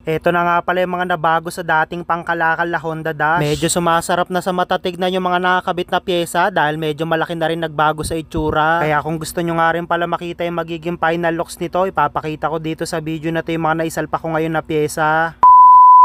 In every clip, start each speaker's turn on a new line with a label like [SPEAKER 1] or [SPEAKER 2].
[SPEAKER 1] Eto na nga pala yung mga nabago sa dating pangkalakal na Honda Dash. Medyo sumasarap na sa mata tignan yung mga nakakabit na pyesa dahil medyo malaki na rin nagbago sa itsura. Kaya kung gusto nyo nga rin pala makita yung magiging final looks nito, ipapakita ko dito sa video na to yung mga naisalpa ko ngayon na pyesa.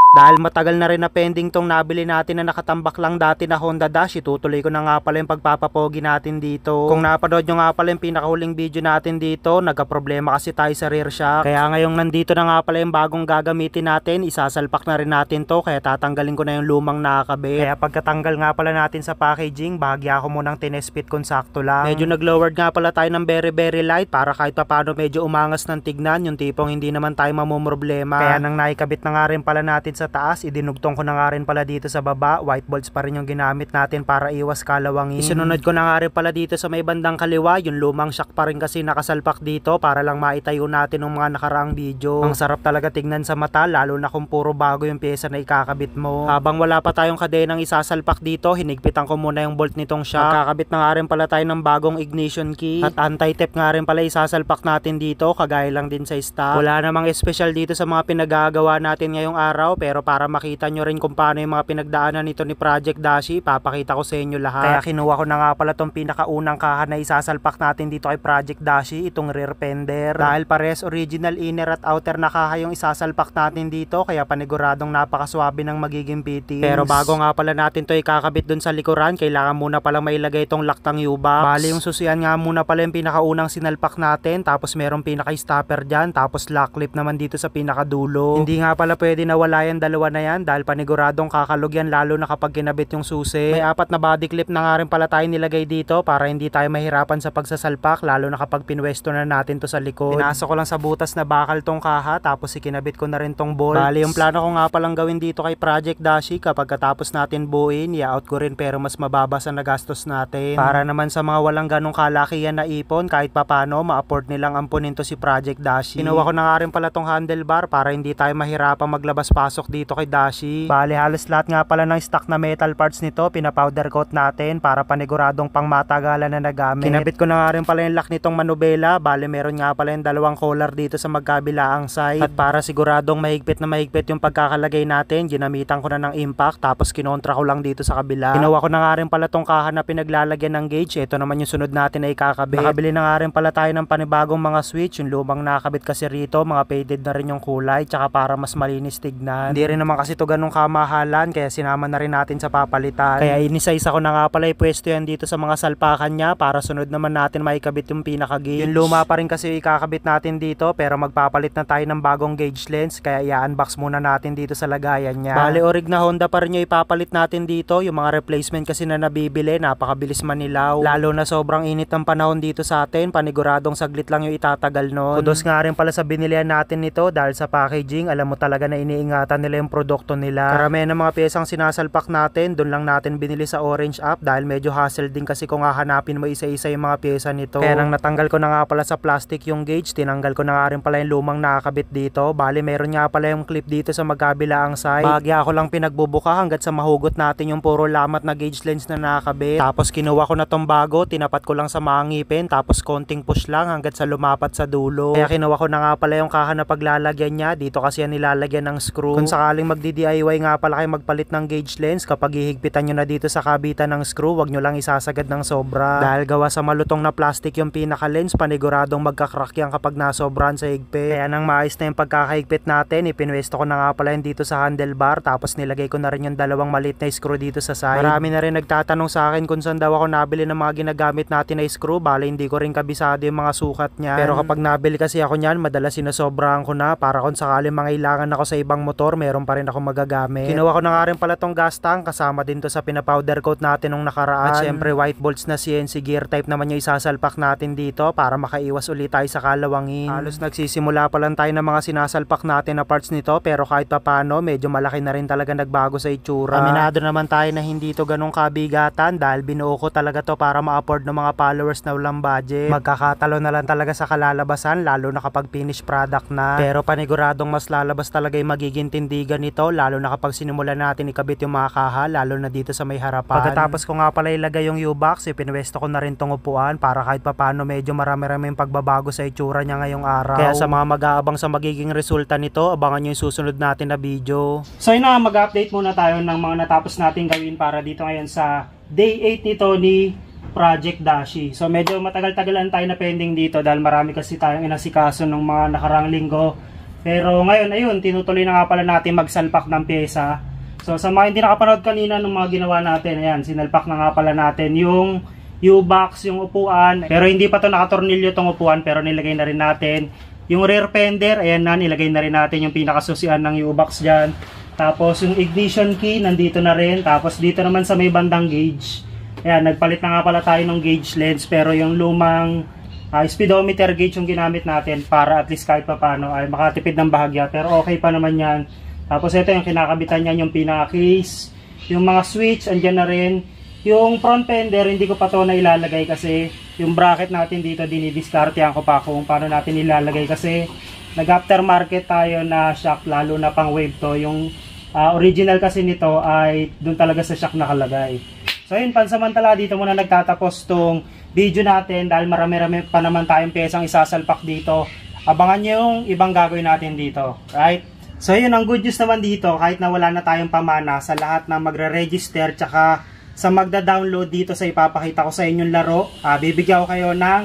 [SPEAKER 1] Dahil matagal na rin na pending tong nabili natin na nakatambak lang dati na Honda Dash, itutuloy ko na nga pala yung pagpapapogi natin dito. Kung napanood nyo nga pala yung pinakahuling video natin dito, nagka-problema kasi tayo sa rear shock. Kaya ngayong nandito na nga pala yung bagong gagamitin natin, isasalpak na rin natin to, kaya tatanggalin ko na yung lumang nakakabit. Kaya pagkatanggal nga pala natin sa packaging, bahagya ko munang tinespit kung sakto lang. Medyo nag-lowered nga pala tayo ng very light para kahit papano medyo umangas ng tignan, yung tipong hindi naman tayo mamumroblema. Kaya nang naikabit na nga rin pala natin sa taas, idinugtong ko na nga rin pala dito sa baba. White bolts pa rin yung ginamit natin para iwas kalawangin. Isunod ko na nga rin pala dito sa may bandang kaliwa, yung lumang shock pa rin kasi nakasalpak dito para lang maitayo natin ng mga nakaraang video. Ang sarap talaga tignan sa mata, lalo na kung puro bago yung pyesa na ikakabit mo. Habang wala pa tayong kadenang isasalpak dito, hinigpitan ko muna yung bolt nitong shock. Kakabit na nga rin pala tayo ng bagong ignition key at anti-tape nga rin pala isasalpak natin dito, kagaya lang din sa stock. Wala namang special dito sa mga pinagagawa natin ngayong araw, pero para makita nyo rin kung paano yung mga pinagdaanan nito ni Project Dashi, papakita ko sa inyo lahat. Kaya kinuha ko na nga pala tong pinakaunang kaha na isasalpak natin dito kay Project Dashi, itong rear fender. Dahil pares original inner at outer na kaha yung isasalpak natin dito, kaya paniguradong napakaswabe ng magiging fittings. Pero bago nga pala natin to ikakabit dun sa likuran, kailangan muna palang mailagay itong laktang U-box. Bali yung susian nga muna pala yung pinakaunang sinalpak natin, tapos merong pinaka-stopper dyan, tapos lock clip naman dito sa pinakadulo. Hindi nga pala pwede nawala yung dalawa na yan dahil paniguradong kakalog yan, lalo na kapag kinabit yung susi. May 4 na body clip na nga rin pala tayo nilagay dito para hindi tayo mahirapan sa pagsasalpak, lalo na kapag pinwesto na natin to sa likod. Pinasok ko lang sa butas na bakal tong kaha, tapos ikinabit ko na rin tong bolt. Bali yung plano ko nga palang gawin dito kay Project Dashi, kapag katapos natin buuin, i-out ko rin pero mas mababa sa nagastos natin. Para naman sa mga walang ganong kalakihan na ipon, kahit papano ma-afford nilang ampunin to si Project Dashi. Kinuha ko na nga rin pala tong handlebar para hindi tayo mahirapan maglabas-pasok dito kay Dashi. Bali halos lahat nga pala ng stock na metal parts nito pinapowder coat natin para paniguradong pang matagalan na nagamit. Kinabit ko na nga rin pala yung lock nitong manubela. Bali meron nga pala yung dalawang collar dito sa magkabilaang side. At para siguradong mahigpit na mahigpit yung pagkakalagay natin, ginamitan ko na ng impact, tapos kinontra ko lang dito sa kabila. Ginawa ko na nga rin pala tong kaha na pinaglalagyan ng gauge. Ito naman yung sunod natin na ikakabit. Nakabili na nga rin pala tayo ng panibagong mga switch. Yung lumang nakakabit kasi rito, mga faded na rin yung kulay, tsaka para mas malinis tignan. Hindi rin naman kasi to ganong kamahalan, kaya sinama na rin natin sa papalitan. Kaya inisa-isa ko na nga pala ipwesto yan dito sa mga salpakan niya para sunod naman natin maikabit yung pinaka-gauge. Yung luma pa rin kasi ikakabit natin dito, pero magpapalit na tayo ng bagong gauge lens, kaya i-unbox muna natin dito sa lagayan niya. Bale orig na Honda pa rin yung ipapalit natin dito. Yung mga replacement kasi na nabibili, napakabilis manilaw. Lalo na sobrang init ng panahon dito sa atin, paniguradong saglit lang yung itatagal nun. Kudos nga rin pala sa binilihan natin nito dahil sa packaging, alam mo talaga na iniingatan nila yung produkto nila. Karamihan ng mga pyesang sinasalpak natin, doon lang natin binili sa Orange app dahil medyo hassle din kasi kung hahanapin mo isa-isa yung mga pyesa nito. Kaya nang natanggal ko na nga pala sa plastic yung gauge, tinanggal ko na nga rin pala yung lumang nakakabit dito. Bali meron nga pala yung clip dito sa magkabilaang side. Bahagya ako lang pinagbubuka hanggat sa mahugot natin yung puro lamat na gauge lens na nakakabit. Tapos kinuha ko na tong bago, tinapat ko lang sa mga ngipin, tapos konting push lang hanggat sa lumapat sa dulo. Kaya kinuha ko na nga pala yung kaha na paglalagyan niya, dito kasi yan nilalagyan ng screw. Kung sakaling magdi-DIY nga pala kayo magpalit ng gauge lens, kapag ihigpitan nyo na dito sa kabitan ng screw, wag nyo lang isasagad ng sobra. Dahil gawa sa malutong na plastic yung pinaka-lens, paniguradong magkakrak yan kapag nasobran sa higpit. Kaya nang maayos na yung pagkakahigpit natin, ipinwesto ko na nga pala yun dito sa handlebar, tapos nilagay ko na rin yung dalawang maliit na screw dito sa side. Marami na rin nagtatanong sa akin kung saan daw ako nabili ng mga ginagamit natin na screw. Bale hindi ko rin kabisado yung mga sukat niya. Pero kapag nabili kasi ako niyan, madalas sinasobrahan ko na para kung sakaling mangailangan ako sa ibang motor, meron pa rin ako magagamit. Kinuha ko na nga rin pala tong gas tank, kasama din to sa pinapowder coat natin nung nakaraan. At syempre white bolts na CNC gear type naman yung isasalpak natin dito para makaiwas ulit tayo sa kalawangin. Halos nagsisimula pa lang tayo ng mga sinasalpak natin na parts nito, pero kahit pa paano medyo malaki na rin talaga nagbago sa itsura. Aminado naman tayo na hindi to ganong kabigatan dahil binuo ko talaga to para ma-afford ng mga followers na walang budget. Magkakatalo na lang talaga sa kalalabasan, lalo na kapag finished product na. Pero paniguradong mas lalabas talaga yung magiging tindi hindi ganito, lalo na kapag sinimulan natin ikabit yung mga kaha, lalo na dito sa may harapan. Pagkatapos ko nga pala ilagay yung U-box, ipinwesto ko na rin tong upuan para kahit papano medyo marami-raming pagbabago sa itsura niya ngayong araw. Kaya sa mga mag-aabang sa magiging resulta nito, abangan nyo yung susunod natin na video. So yun na, mag-update muna tayo ng mga natapos natin gawin para dito ngayon sa day 8 nito ni Project Dashi. So medyo matagal-tagalan tayo na pending dito dahil marami kasi tayong inasikaso ng mga nakarang linggo. Pero ngayon, ayun, tinutuloy na nga pala natin magsalpak ng pyesa. So sa mga hindi nakapanood kanina ng mga ginawa natin, ayan, sinalpak na nga pala natin yung U-box, yung upuan. Pero hindi pa to nakatornilyo tong upuan, pero nilagay na rin natin yung rear fender. Ayan na, nilagay na rin natin yung pinakasusian ng U-box dyan. Tapos yung ignition key, nandito na rin. Tapos dito naman sa may bandang gauge, ayan, nagpalit na nga pala tayo ng gauge lens, pero yung lumang speedometer gauge yung ginamit natin para at least kahit pa paano ay makatipid ng bahagya, pero okay pa naman yan. Tapos ito yung kinakabitan niyan, yung pinaka-case, yung mga switch, andyan na rin. Yung front fender, hindi ko pa to na ilalagay kasi yung bracket natin dito, dinidiskartehan ko pa kung paano natin ilalagay kasi nag-aftermarket tayo na shock, lalo na pang wave to. Yung original kasi nito ay dun talaga sa shock nakalagay. So yun, pansamantala dito muna nagtatapos tong video natin dahil marami-rami pa naman tayong pyesang isasalpak dito. Abangan nyo yung ibang gagawin natin dito, right? So yun, ang good news naman dito, kahit na wala na tayong pamana sa lahat na magre-register tsaka sa magda-download dito sa ipapakita ko sa inyong laro, bibigyan ko kayo ng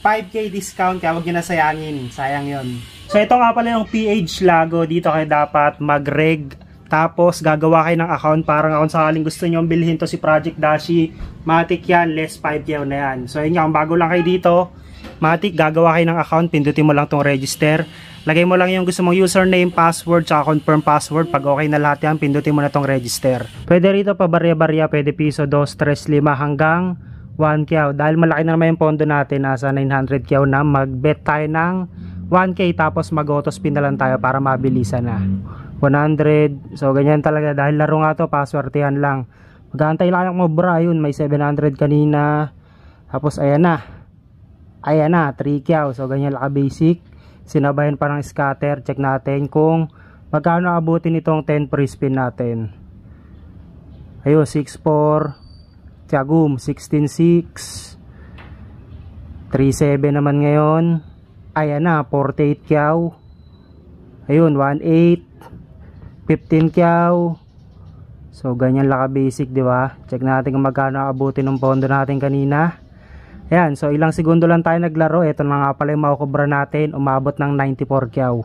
[SPEAKER 1] 5K discount, kaya huwag nyo na sayangin, sayang yun. So ito nga pala yung PH Lago, dito kayo dapat mag-reg. Tapos gagawa kayo ng account para kung sakaling gusto nyo bilhin to si Project Dashi, matik yan, less 5 na yan. So yun nga, kung bago lang kayo dito, matik, gagawa kayo ng account, pindutin mo lang tong register. Lagay mo lang yung gusto mong username, password, tsaka confirm password. Pag okay na lahat yan, pindutin mo na tong register. Pwede rito pa barya-barya, pwede piso, 2, 3, 5 hanggang 1 kyaw. Dahil malaki na naman yung pondo natin, nasa 900 kyaw na, mag-bet tayo ng 1K tapos mag-auto spin na lang tayo para mabilisan na. 100, so ganyan talaga dahil laro nga to, paswertihan lang. Mag-aantay lang mo bra, yun may 700 kanina. Tapos ayan na 3 kyaw, so ganyan lang basic. Sinabayan pa ng scatter, check natin kung magkano abutin itong 10 free spin natin. Ayun, 6-4, tiyagum, 16-6, 3-7 naman ngayon. Ayan na, 48 kyaw. Ayun, 1-8, 15 kyaw. So ganyan lang basic, di ba? Check natin kung magkano abutin ng pondo natin kanina. Ayan, so ilang segundo lang tayo naglaro. Ito na nga pala yung makukubra natin, umabot ng 94 kyaw.